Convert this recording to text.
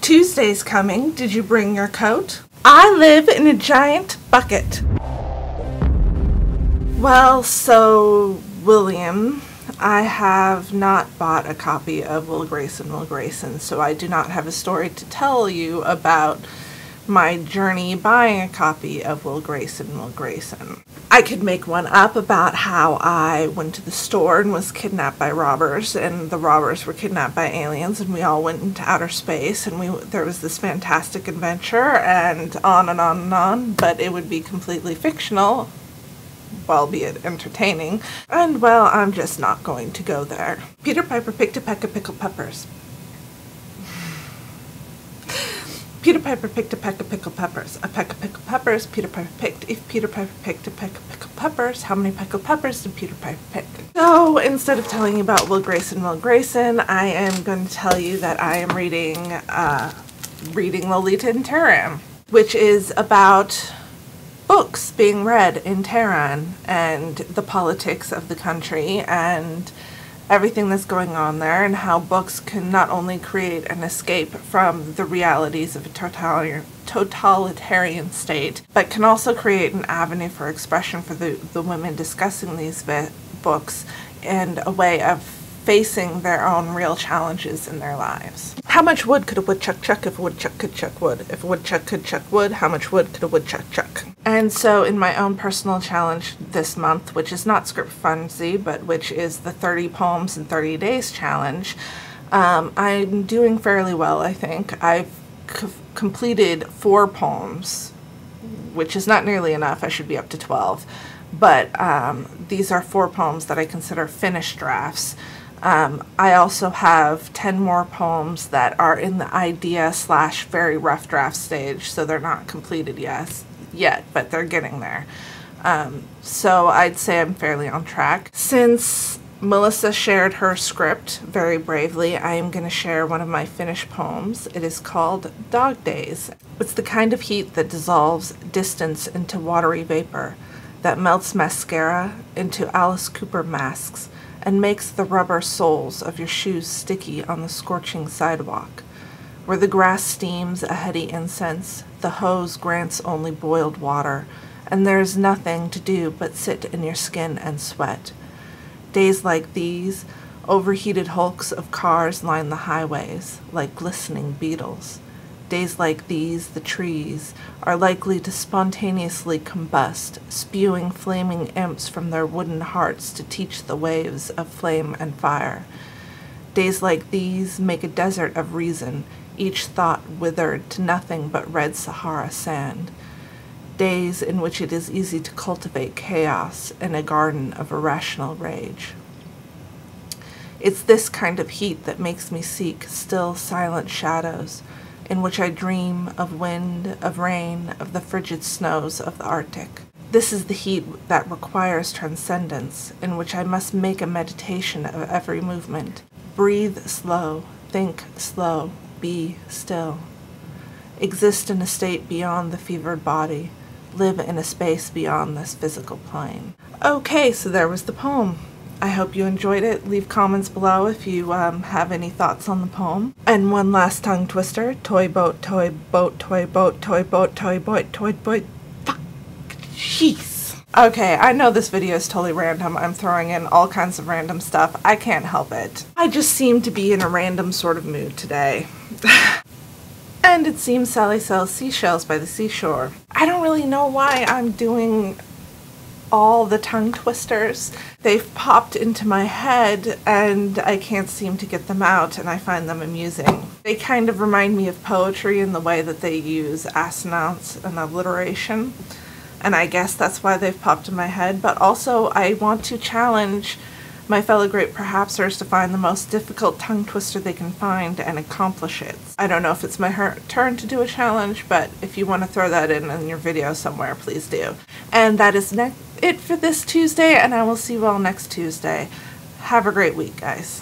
Tuesday's coming. Did you bring your coat? I live in a giant bucket. Well, so, William, I have not bought a copy of Will Grayson, so I do not have a story to tell you about my journey buying a copy of Will Grayson. I could make one up about how I went to the store and was kidnapped by robbers, and the robbers were kidnapped by aliens, and we all went into outer space, and there was this fantastic adventure, and on and on and on, but it would be completely fictional, albeit entertaining, and well, I'm just not going to go there. Peter Piper picked a peck of pickled peppers. Peter Piper picked a peck of pickled peppers. A peck of pickled peppers Peter Piper picked. If Peter Piper picked a peck of pickled peppers, how many pickled peppers did Peter Piper pick? So, instead of telling you about Will Grayson, I am going to tell you that I am reading Lolita in Tehran, which is about books being read in Tehran and the politics of the country and everything that's going on there, and how books can not only create an escape from the realities of a totalitarian state, but can also create an avenue for expression for the women discussing these books and a way of facing their own real challenges in their lives. How much wood could a woodchuck chuck if a woodchuck could chuck wood? If a woodchuck could chuck wood, how much wood could a woodchuck chuck? And so in my own personal challenge this month, which is not script funsy, but which is the 30 poems in 30 days challenge, I'm doing fairly well, I think. I've completed 4 poems, which is not nearly enough. I should be up to 12. But these are 4 poems that I consider finished drafts. I also have 10 more poems that are in the idea / very rough draft stage, so they're not completed yet, but they're getting there. So I'd say I'm fairly on track. Since Melissa shared her script very bravely, I am going to share one of my finished poems. It is called Dog Days. It's the kind of heat that dissolves distance into watery vapor, that melts mascara into Alice Cooper masks, and makes the rubber soles of your shoes sticky on the scorching sidewalk. Where the grass steams a heady incense, the hose grants only boiled water, and there is nothing to do but sit in your skin and sweat. Days like these, overheated hulks of cars line the highways, like glistening beetles. Days like these, the trees are likely to spontaneously combust, spewing flaming imps from their wooden hearts to teach the waves of flame and fire. Days like these make a desert of reason, each thought withered to nothing but red Sahara sand. Days in which it is easy to cultivate chaos in a garden of irrational rage. It's this kind of heat that makes me seek still, silent shadows, in which I dream of wind, of rain, of the frigid snows of the Arctic. This is the heat that requires transcendence, in which I must make a meditation of every movement. Breathe slow, think slow, be still. Exist in a state beyond the fevered body. Live in a space beyond this physical plane. Okay, so there was the poem. I hope you enjoyed it. Leave comments below if you have any thoughts on the poem. And one last tongue twister. Toy boat, toy boat, toy boat, toy boat, toy boat, toy boat. Fuck. Jeez. Okay, I know this video is totally random. I'm throwing in all kinds of random stuff. I can't help it. I just seem to be in a random sort of mood today. And it seems Sally sells seashells by the seashore. I don't really know why I'm doing all the tongue twisters. They've popped into my head and I can't seem to get them out, and I find them amusing. They kind of remind me of poetry in the way that they use assonance and alliteration, and I guess that's why they've popped in my head. But also I want to challenge my fellow great perhapsers to find the most difficult tongue twister they can find and accomplish it. I don't know if it's my turn to do a challenge, but if you want to throw that in your video somewhere, please do. And that is it for this Tuesday, and I will see you all next Tuesday. Have a great week, guys.